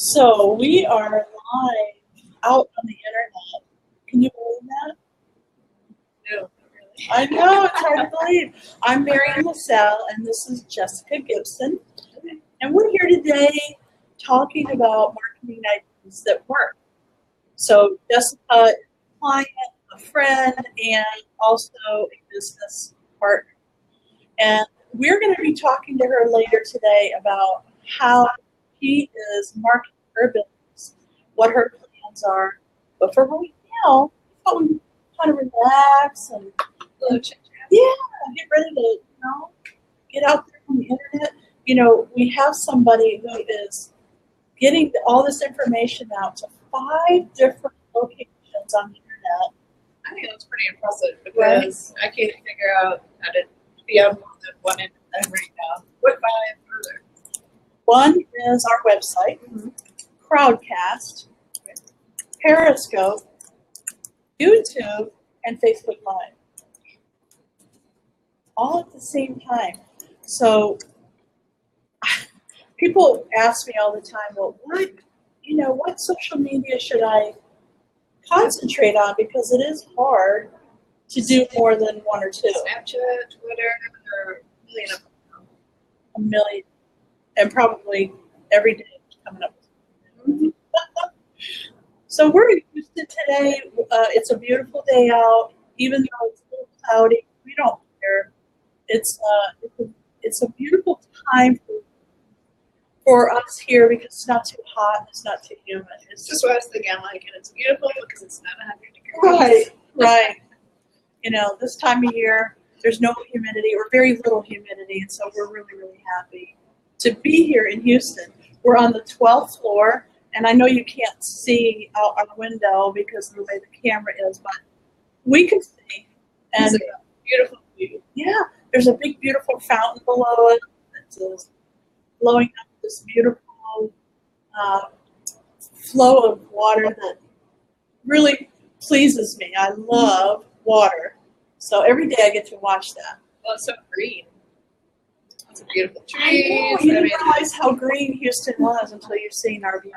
So we are live out on the internet. Can you believe that? No, not really. I know, it's hard to believe. I'm Marian LaSalle, and this is Jessica Gibson. And we're here today talking about marketing ideas that work. So Jessica is a client, a friend, and also a business partner. And we're going to be talking to her later today about how she is marketing her business, what her plans are. But for right now, I thought we'd kind of relax and get ready to, get out there on the internet. We have somebody who is getting all this information out to 5 different locations on the internet. I think that's pretty impressive because I can't figure out how to be on more than one end of them right now. What 5 further? One is our website, Crowdcast, Periscope, YouTube, and Facebook Live. All at the same time. So people ask me all the time, well, what social media should I concentrate on? Because it is hard to do more than 1 or 2. Snapchat, Twitter, or a million of them. A million. And probably every day coming up. So we're in Houston today. It's a beautiful day out. Even though it's a little cloudy, we don't care. It's a beautiful time for us here because it's not too hot, it's not too humid. It's just what I was thinking. I'm like, and it's beautiful because it's not 100 degrees. Right. This time of year, there's no humidity or very little humidity, and so we're really, really happy to be here in Houston. We're on the 12th floor, and I know you can't see out our window because of the way the camera is, but we can see. And it's a beautiful view. Yeah, there's a big, beautiful fountain below it that's blowing up this beautiful flow of water that really pleases me. I love water. So every day I get to watch that. Well, it's so green. It's a beautiful I know, trees. you didn't realize how green Houston was until you've seen our view.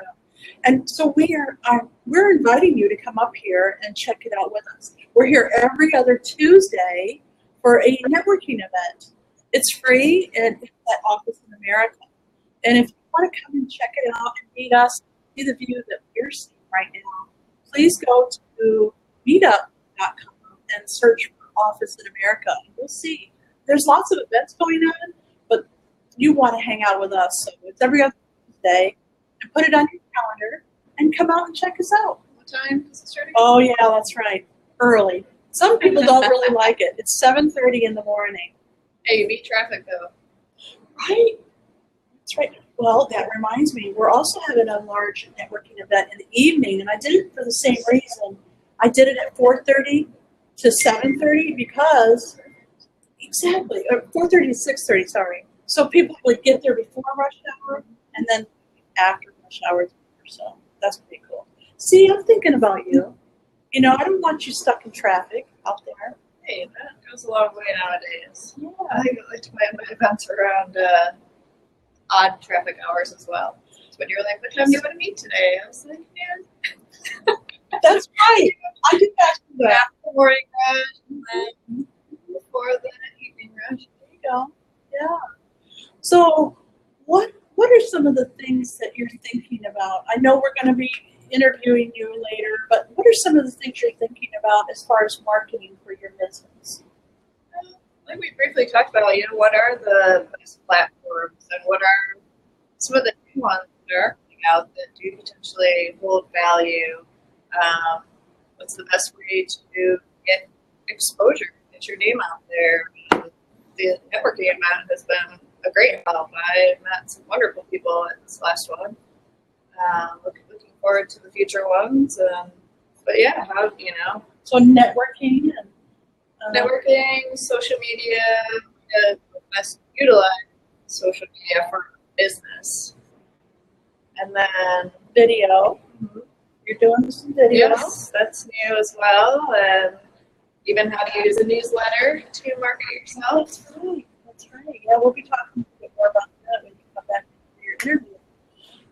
And so we're inviting you to come up here and check it out with us. We're here every other Tuesday for a networking event. It's free and it's at Office in America. And if you want to come and check it out and meet us, see the view that we're seeing right now, please go to meetup.com and search for Office in America. And you'll see there's lots of events going on, but you want to hang out with us. So it's every other Tuesday. And put it on your calendar and come out and check us out. What time is it starting? Oh, yeah, that's right. Early. Some people don't really like it. It's 7:30 in the morning. Hey, you beat traffic, though. Right. That's right. Well, that reminds me, we're also having a large networking event in the evening, and I did it for the same reason. I did it at 4:30 to 7:30 because, exactly, 4:30 to 6:30, sorry. So people would get there before rush hour and then after rush hour. So that's pretty cool. See, I'm thinking about you. I don't want you stuck in traffic out there. Hey, that goes a long way nowadays. Yeah. I think I like to plan my events around odd traffic hours as well. So when you were like, what time do you want to meet today? I was like, man. That's right. I do that. After the morning rush and then before the evening rush. There you go. Yeah. So what are some of the things that you're thinking about? I know we're going to be interviewing you later, but what are some of the things you're thinking about as far as marketing for your business? Like we briefly talked about, what are the best platforms and what are some of the new ones that are coming out that do potentially hold value? What's the best way to get exposure, get your name out there? The networking event has been a great help. I met some wonderful people at this last one. Looking forward to the future ones. But yeah, So networking and networking, social media, best utilize social media for business. And then video. You're doing some video. Yes, that's new as well. And even how to use a newsletter to market yourself. That's right. Yeah, we'll be talking a bit more about that when you come back to your interview.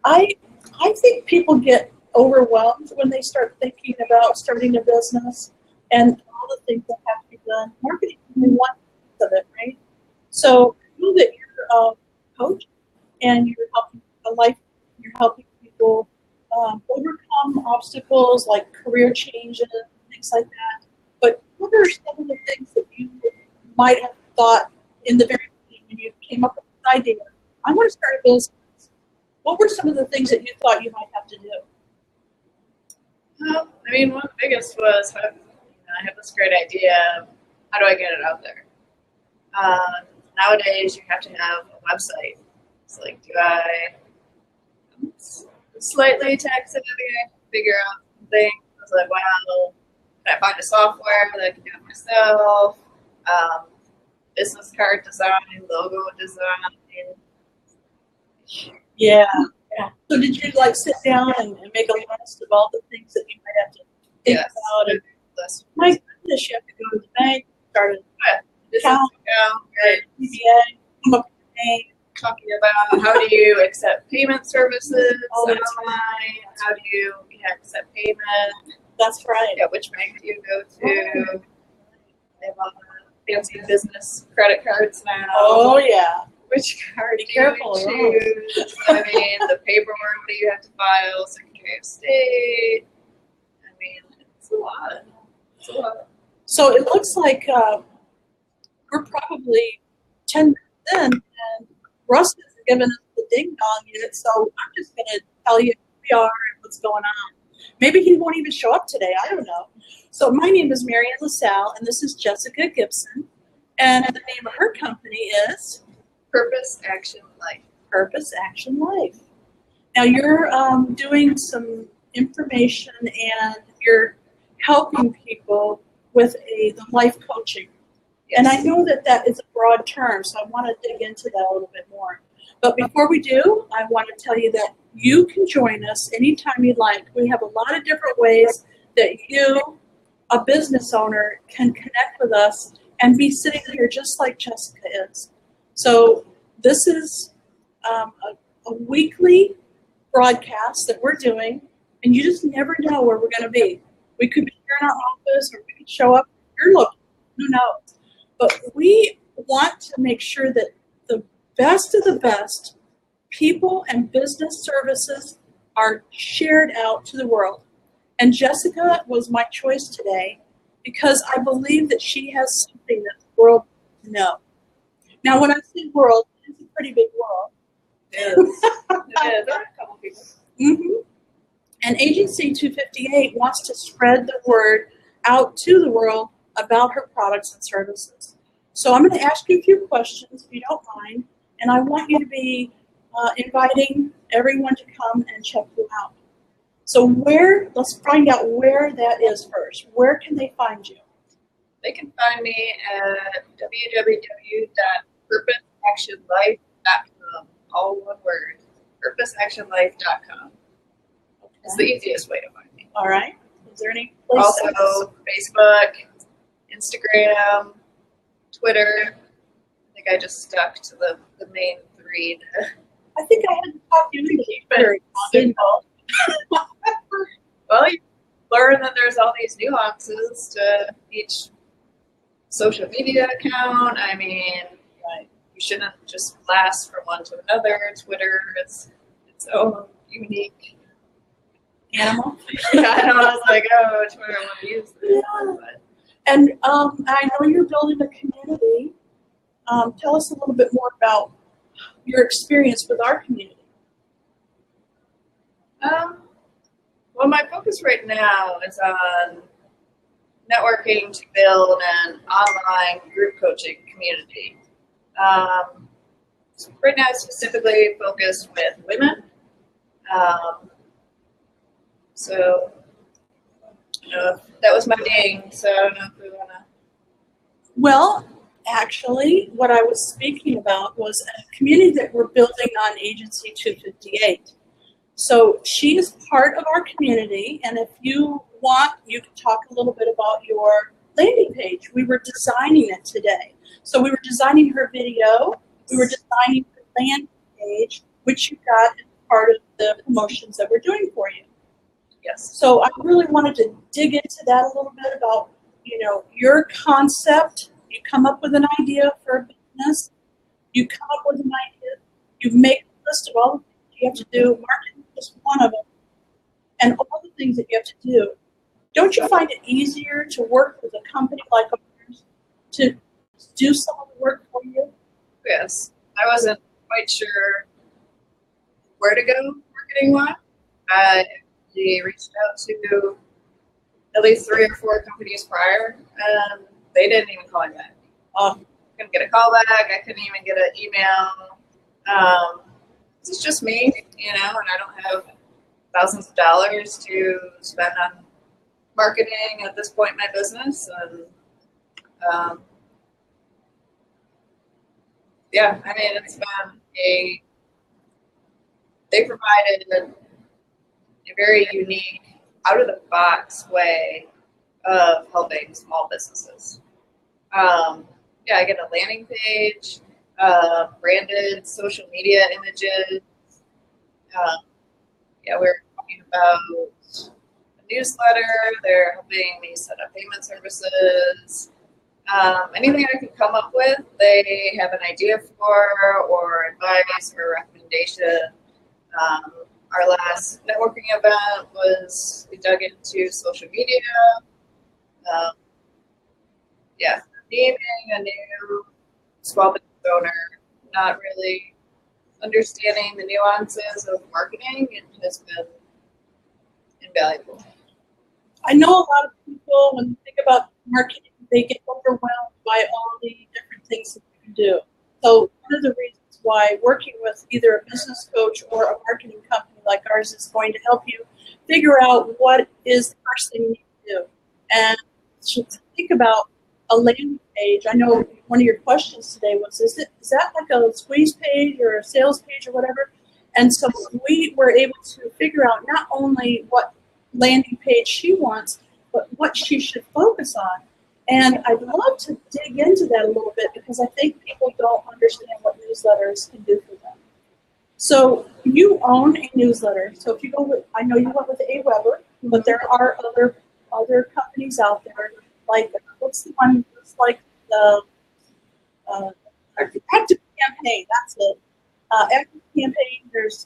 I I think people get overwhelmed when they start thinking about starting a business and all the things that have to be done. Marketing is only one piece of it, right? So I know that you're a coach and you're helping a life, you're helping people overcome obstacles like career changes, things like that. But what are some of the things that you might have thought in the very beginning when you came up with this idea? I want to start a business. What were some of the things that you thought you might have to do? Well, I mean, one of the biggest was I have this great idea. How do I get it out there? Nowadays, you have to have a website. It's like, do I slightly tech savvy? I have to figure out something. I was like, wow, can I find a software that I can do it myself? Business card design, logo design. Yeah. So did you like sit down and make a list of all the things that you might have to think about? And my goodness, you have to go to the bank, start an account, CBA, come up with a name. Talking about how do you accept payment services online? Right. How do you accept payment? That's right. Yeah, which bank do you go to? They have all the fancy business credit cards now. Oh, yeah. Which card Be do careful you choose? I mean, the paperwork that you have to file, Secretary of State. I mean, it's a lot. It's a lot. So it looks like we're probably 10 minutes in, and Russ hasn't given us the ding dong yet, so I'm just going to tell you who we are and what's going on. Maybe he won't even show up today. I don't know. So my name is Marian LaSalle, and this is Jessica Gibson, and the name of her company is Purpose Action Life. Purpose Action Life. Now you're doing some information and you're helping people with the life coaching. Yes. And I know that that is a broad term, so I want to dig into that a little bit more. But before we do, I want to tell you that you can join us anytime you'd like. We have a lot of different ways that you, a business owner, can connect with us and be sitting here just like Jessica is. So this is a weekly broadcast that we're doing, and you just never know where we're going to be. We could be here in our office, or we could show up here looking. Who knows? But we want to make sure that the best of the best people and business services are shared out to the world. And Jessica was my choice today because I believe that she has something that the world needs to know. Now, when I say world, it's a pretty big world. It is. It is. There are a couple people. Mm-hmm. And Agency 258 wants to spread the word out to the world about her products and services. So I'm going to ask you a few questions, if you don't mind, and I want you to be inviting everyone to come and check you out. So let's find out where that is first. Where can they find you? They can find me at www.purposeactionlife.com. All one word. Purposeactionlife.com. It's the easiest way to find me. All right. Is there any place Also, Facebook, Instagram, Twitter. I think I just stuck to the main three. I think I had to talk you into Twitter. Simple. Well, you learn that there's all these nuances to each social media account. I mean, you shouldn't just blast from one to another. Twitter is its own unique animal. Yeah, I know. I was like, oh, Twitter, I want to use this. Yeah. And I know you're building a community. Tell us a little bit more about your experience with our community. Well, my focus right now is on networking to build an online group coaching community. Right now, specifically focused with women. So, that was my ding. So I don't know if we want to. Well, actually, what I was speaking about was a community that we're building on Agency 258. So she is part of our community, and if you want, you can talk a little bit about your landing page. We were designing it today. So we were designing her video. We were designing her landing page, which you got in part of the promotions that we're doing for you. Yes. So I really wanted to dig into that a little bit about, your concept. You come up with an idea for a business. You come up with an idea. You make a list of all the things you have to do. Marketing is just one of them. And all the things that you have to do. Don't you find it easier to work with a company like ours to do some of the work for you? Yes. I wasn't quite sure where to go marketing-wise. I reached out to at least 3 or 4 companies prior, and they didn't even call me back. Couldn't get a call back. I couldn't even get an email. It's just me, and I don't have thousands of dollars to spend on marketing at this point in my business. And it's been they provided a very unique, out of the box way of helping small businesses. I get a landing page, branded social media images. We're talking about a newsletter. They're helping me set up payment services. Anything I could come up with, they have an idea for, or advice, or recommendation. Our last networking event we dug into social media. Being a new small business owner, not really understanding the nuances of marketing, it has been invaluable. I know a lot of people, when they think about marketing, they get overwhelmed by all the different things that you can do. So one of the reasons why working with either a business coach or a marketing company like ours is going to help you figure out what is the first thing you need to do. And to think about a landing page. I know one of your questions today was, is that like a squeeze page or a sales page or whatever? And so we were able to figure out not only what landing page she wants, but what she should focus on. And I'd love to dig into that a little bit because I think people don't understand what newsletters can do for them. So you own a newsletter. So if you go with, I know you went with AWeber, but there are other companies out there. Like, what's the one that's like the Active Campaign? That's it. Active Campaign, there's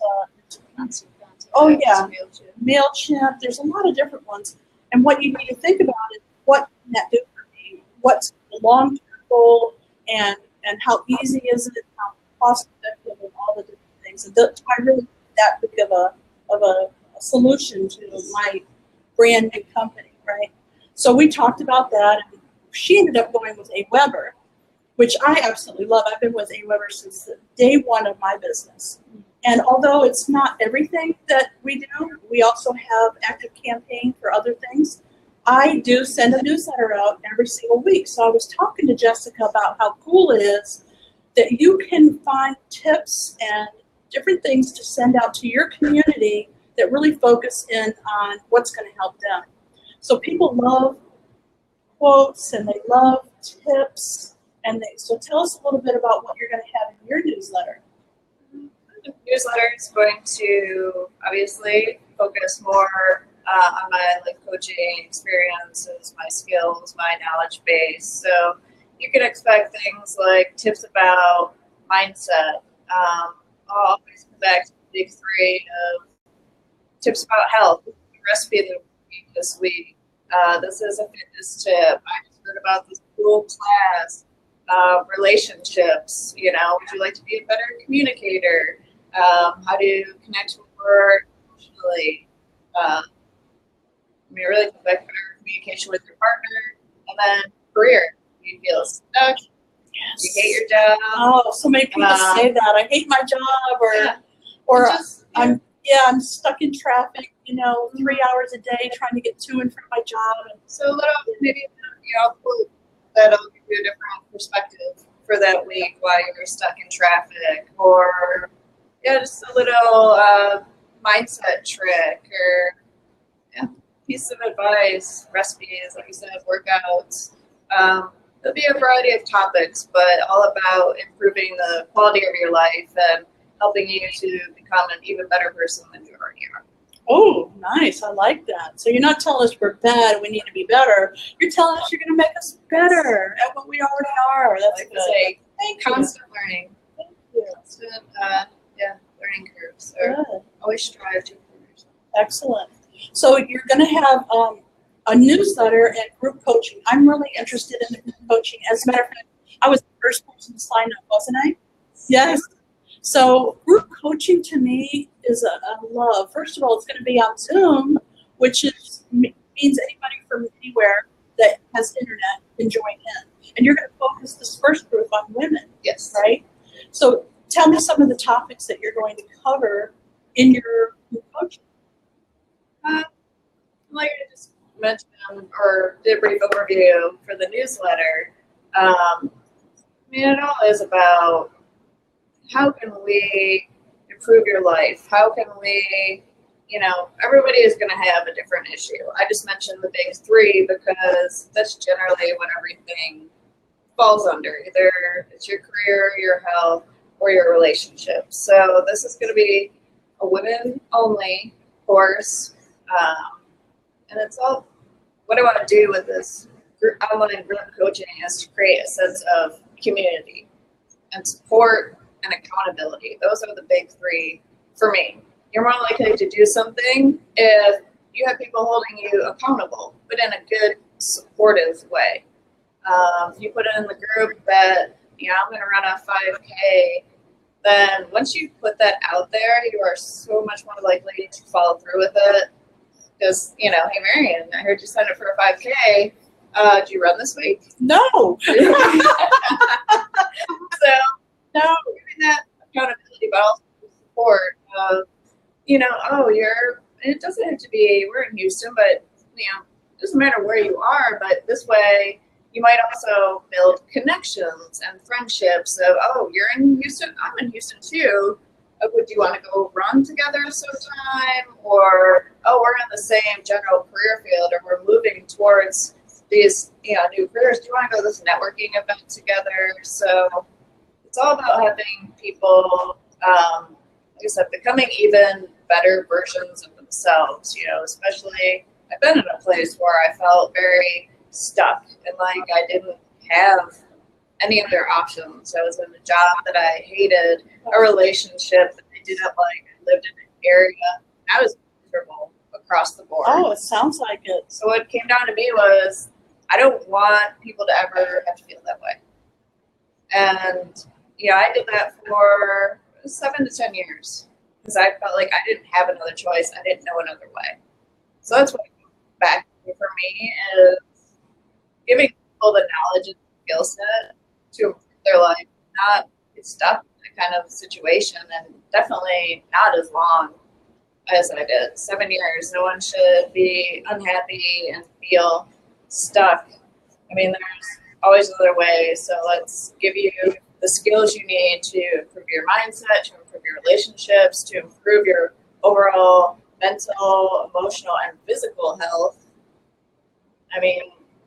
MailChimp. There's a lot of different ones. And what you need to think about is, what can that do for me? What's the long-term goal, and how easy is it, how cost-effective, and all the different things. And I really that big of a solution to my brand new company, right? So we talked about that, and she ended up going with AWeber, which I absolutely love. I've been with AWeber since the day one of my business. And although it's not everything that we do, we also have Active Campaign for other things. I do send a newsletter out every single week. So I was talking to Jessica about how cool it is that you can find tips and different things to send out to your community that really focus in on what's going to help them. So people love quotes and they love tips. So tell us a little bit about what you're going to have in your newsletter. The newsletter is going to obviously focus more on my coaching experiences, my skills, my knowledge base. So you can expect things like tips about mindset. I'll always come back to the big 3 of tips about health. The recipe of the week this week. This is a fitness tip. I just heard about this cool class. Relationships. Would you like to be a better communicator? How to connect more emotionally. Really come back to better communication with your partner, and then career. You feel stuck. Yes. You hate your job. Oh, so many people say that. I hate my job, or I'm stuck in traffic, 3 hours a day trying to get to and from my job. So a little, maybe, that'll give you a different perspective for that week while you're stuck in traffic, or just a little mindset trick, or piece of advice, recipes, like you said, workouts. There'll be a variety of topics, but all about improving the quality of your life and helping you to become an even better person than you already are. Oh, nice. I like that. So you're not telling us we're bad, we need to be better. You're telling us you're going to make us better at what we already are. That's Like good. to say, Thank constant learning, you. Thank you. constant, learning curves. So Good. always strive to improve yourself. Excellent. So you're going to have a newsletter and group coaching. I'm really interested in the group coaching. As a matter of fact, I was the first person to sign up, wasn't I? Yes. So group coaching to me is a love. First of all, it's going to be on Zoom, which means anybody from anywhere that has internet can join in. And you're going to focus this first group on women, Yes. right? So tell me some of the topics that you're going to cover in your group coaching. Like I just mentioned or did a brief overview for the newsletter, it all is about how can we improve your life? How can we, everybody is going to have a different issue. I just mentioned the big three because that's generally what everything falls under. Either it's your career, your health, or your relationships. So this is going to be a women-only course. And it's all what I want to do with this online group coaching is to create a sense of community and support and accountability. Those are the big three for me. You're more likely to do something if you have people holding you accountable, but in a good, supportive way. If you put it in the group that, I'm going to run a 5K, then once you put that out there, you are so much more likely to follow through with it. Because, hey, Marian, I heard you signed up for a 5K. Did you run this week? No. So, No. giving that accountability, but also support of, it doesn't have to be, we're in Houston, but, it doesn't matter where you are, but this way you might also build connections and friendships of, oh, you're in Houston, I'm in Houston too. Would you want to go run together sometime? Or, oh, we're in the same general career field, or we're moving towards these, new careers. Do you want to go to this networking event together? So it's all about having people, like I said, becoming even better versions of themselves, especially I've been in a place where I felt very stuck and like I didn't have any other options. I was in a job that I hated, a relationship that I didn't like. I lived in an area. I was miserable across the board. Oh, it sounds like it. So what came down to me was I don't want people to ever have to feel that way. And, I did that for 7 to 10 years because I felt like I didn't have another choice. I didn't know another way. So that's what back for me is giving people the knowledge and skill set to improve their life, not get stuck in that kind of situation, and definitely not as long as I did. 7 years. No one should be unhappy and feel stuck. There's always another way. So let's give you the skills you need to improve your mindset, to improve your relationships, to improve your overall mental, emotional, and physical health.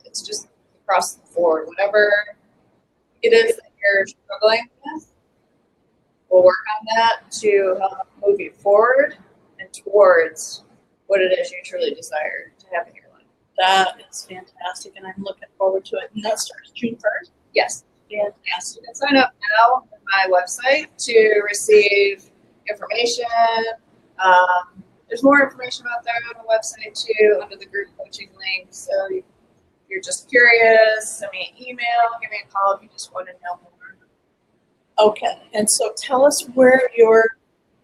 It's just across the board. Whatever it is that you're struggling with, we'll work on that to help move you forward and towards what it is you truly desire to have in your life. That is fantastic, and I'm looking forward to it. And that starts June 1st? Yes. Fantastic. You can sign up now on my website to receive information. There's more information out there on the website too, under the group coaching link. So if you're just curious, send me an email, give me a call if you just want to know more. Okay, and so tell us where your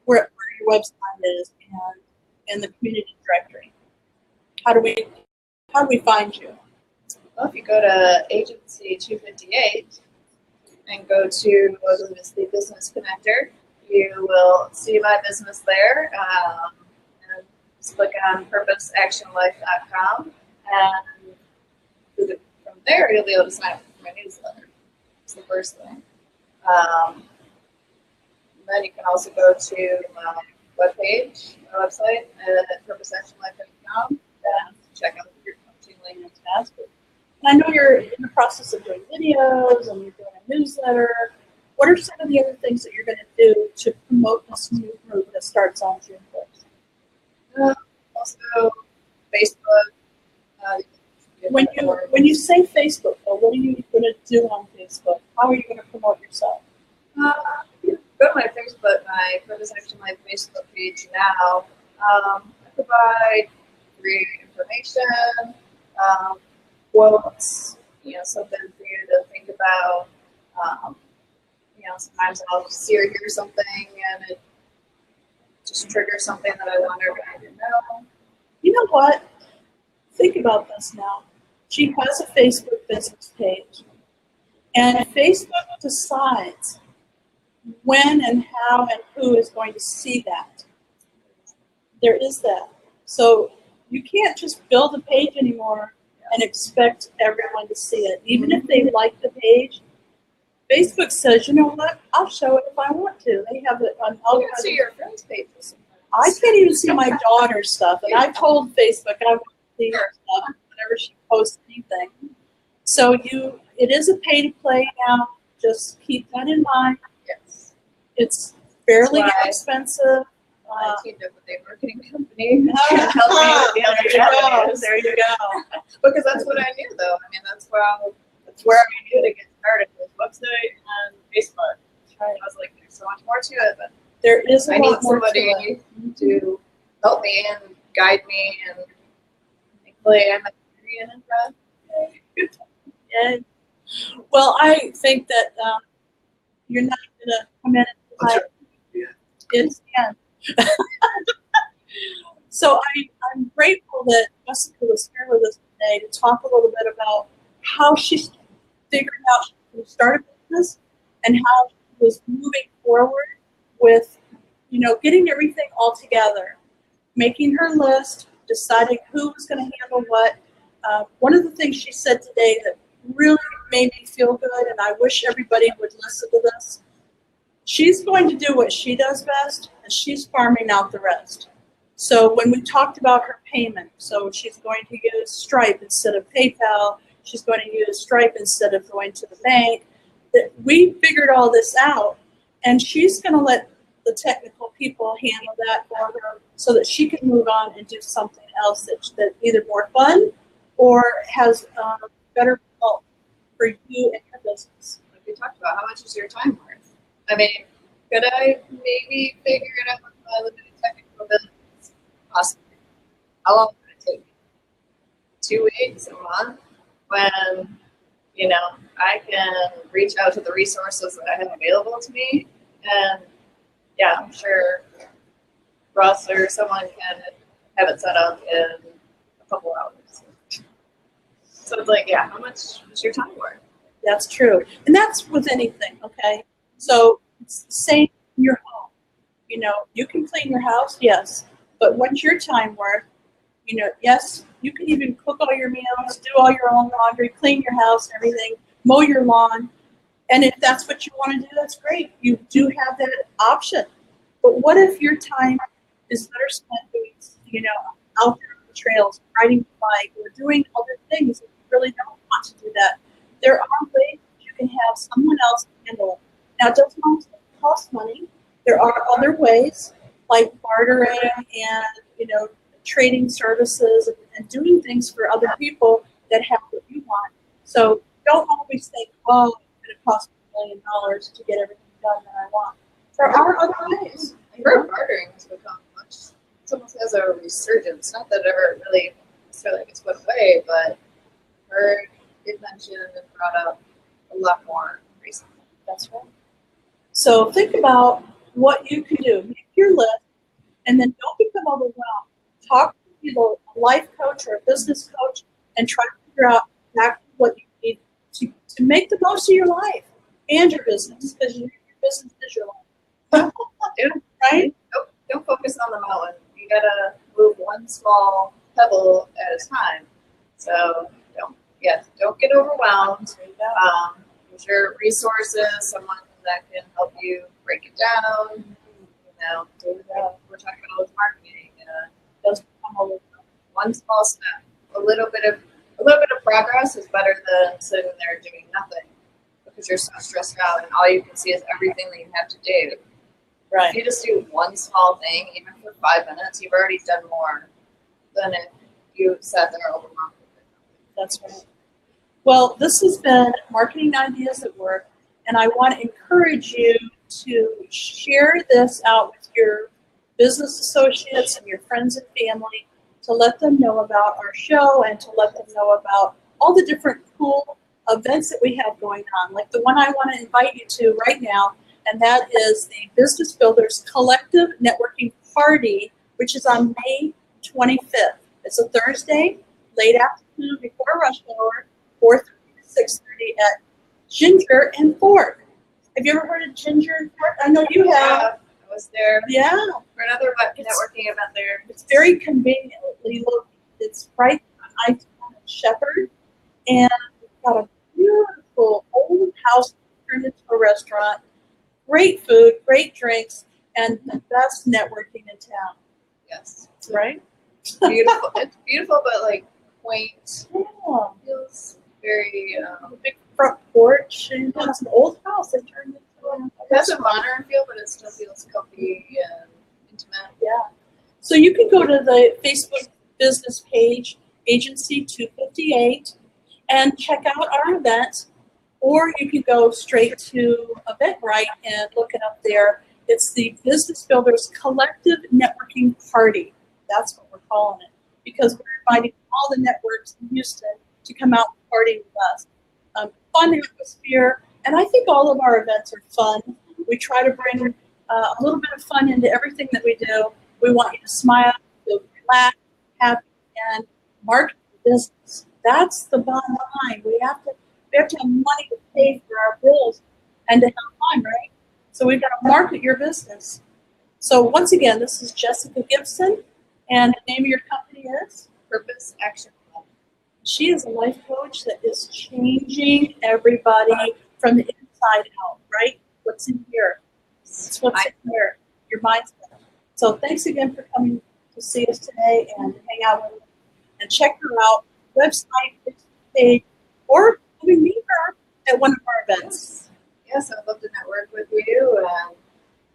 website is and the community directory. How do we find you? Well, if you go to Agency 258 and go to the Business Connector, you will see my business there. And just click on purposeactionlife.com, and from there you'll be able to sign up for my newsletter. It's the first thing. Then you can also go to my webpage, my website at purposeactionlife.com, and check out your coaching link. Fantastic. And I know you're in the process of doing videos and you're doing a newsletter. What are some of the other things that you're going to do to promote this new group that starts on June 1st? Also, Facebook. When you say Facebook, though, what are you going to do on Facebook? How are you going to promote yourself? Go to my Facebook. This is actually my Facebook page now. I provide free information, quotes, something for you to think about. Sometimes I'll see or hear something and it just triggers something that I want everybody to know. You know what? Think about this now. She has a Facebook business page, and Facebook decides when and how and who is going to see that. There is that. So you can't just build a page anymore and expect everyone to see it. Even if they like the page, Facebook says, you know what, I'll show it if I want to. They have it on all You can see your friends' pages. I can't even see my daughter's stuff, and I've told Facebook I want to see her stuff whenever she posts anything. So it is a pay to play now. Just keep that in mind. Yes. It's fairly That's why expensive. I teamed up with a marketing company to help me with the other avenues. There you go. Because that's what I knew, though. I mean, that's where I knew to get started was website and Facebook. Right. I was like, there's so much more to it, but There is a I lot need more to somebody it. to help me and guide me, and thankfully I'm a Marian and Russ. Yeah. Well, I think that you're not going to come in and That's right. it's yeah. So I'm grateful that Jessica was here with us today to talk a little bit about how she figured out she could start a business and how she was moving forward with, getting everything all together, making her list, deciding who was going to handle what. One of the things she said today that really made me feel good, and I wish everybody would listen to this. She's going to do what she does best, and she's farming out the rest. So when we talked about her payment, so she's going to use Stripe instead of PayPal, she's going to use Stripe instead of going to the bank. That we figured all this out, and she's going to let the technical people handle that for her so that she can move on and do something else that either more fun or has better result for you and your business. Like we talked about, how much is your time worth? I mean, could I maybe figure it out with my limited technical abilities? Possibly. How long would it take me? 2 weeks, a month? When, I can reach out to the resources that I have available to me. And yeah, I'm sure Russ or someone can have it set up in a couple hours. So it's like, yeah, how much is your time worth? That's true. And that's with anything, okay? So it's the same in your home. You can clean your house, yes. But what's your time worth? Yes, you can even cook all your meals, do all your own laundry, clean your house, everything, mow your lawn. And if that's what you want to do, that's great. You do have that option. But what if your time is better spent doing, out there on the trails, riding the bike, or doing other things if you really don't want to do that? There are ways you can have someone else handle it. Now, it doesn't always cost money. There are other ways, like bartering and, trading services and doing things for other people that have what you want. So don't always think, oh, it's going to cost me $1 million to get everything done that I want. There are other ways. I heard bartering has become it's almost as a resurgence. Not that it ever really necessarily gets put away, but I heard it mentioned and brought up a lot more recently. That's right. So think about what you can do. Make your list, and then don't become overwhelmed. Talk to either a life coach or a business coach and try to figure out exactly what you need to make the most of your life and your business, because your business is your life. Yeah. Right? Don't focus on the mountain. You gotta move one small pebble at a time. So don't get overwhelmed. Use your resources, someone that can help you break it down. We're talking about with marketing. Just one small step. A little bit of progress is better than sitting there doing nothing. Because because you're so stressed out and all you can see is everything that you have to do. If Right. you just do one small thing, even for 5 minutes, you've already done more than if you sat there overwhelmed with it. That's right. Well, this has been Marketing Ideas at Work, and I want to encourage you to share this out with your business associates and your friends and family to let them know about our show and to let them know about all the different cool events that we have going on, like the one I want to invite you to right now, and that is the Business Builders Collective Networking Party, which is on May 25th. It's a Thursday, late afternoon before rush hour, 4:30 to 6:30 at Ginger and Fork. Have you ever heard of Ginger and Fork? I know you have. I was there Yeah. for another networking event there. It's very conveniently located. It's right on I-10 at Shepherd, and it's got a beautiful old house turned into a restaurant. Great food, great drinks, and the best networking in town. Yes. Right? Beautiful. It's beautiful, but like quaint. Yeah. Feels very. A big front porch, and it's an old house they turned into a It has a modern feel, but it still feels comfy and intimate. Yeah. So you can go to the Facebook business page, Agency 258, and check out our event, or you can go straight to Eventbrite and look it up there. It's the Business Builders Collective Networking Party. That's what we're calling it, because we're inviting all the networks in Houston to come out and party with us. Fun atmosphere, and I think all of our events are fun. We try to bring a little bit of fun into everything that we do. We want you to smile, feel relaxed, happy, and market your business. That's the bottom line. We have to have money to pay for our bills and to have fun, right? So we've got to market your business. So once again, this is Jessica Gibson, and the name of your company is? Purpose Action Club. She is a life coach that is changing everybody from the inside out, right? What's in here? It's what's in here, your mindset. So thanks again for coming to see us today and hang out with us. And check her out, website, Facebook page, or come meet her at one of our events. Yes, I'd love to network with you. And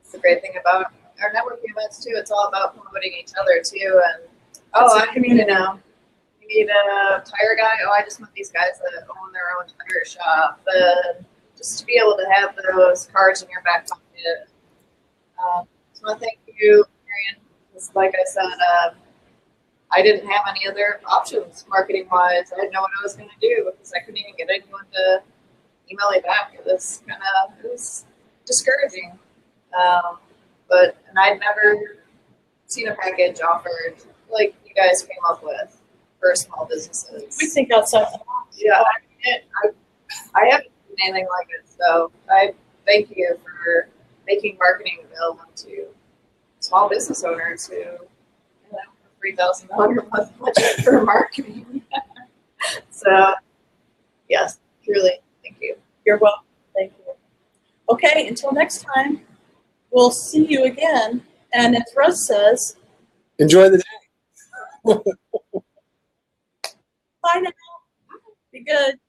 it's the great thing about our networking events too. It's all about promoting each other too. And you need a tire guy. Oh, I just met these guys that own their own tire shop. And just to be able to have those cards in your back pocket. So I thank you, Marian. Because like I said, I didn't have any other options marketing wise. I didn't know what I was going to do because I couldn't even get anyone to email me back. It was discouraging. And I'd never seen a package offered like you guys came up with for small businesses. We think outside the box. Yeah, I haven't seen anything like it. So I thank you for making marketing available to small business owners who $3,000 a month budget for marketing. So yes, truly, thank you. You're welcome. Thank you. Okay, until next time, we'll see you again. And as Russ says, enjoy the day. bye now. Be good.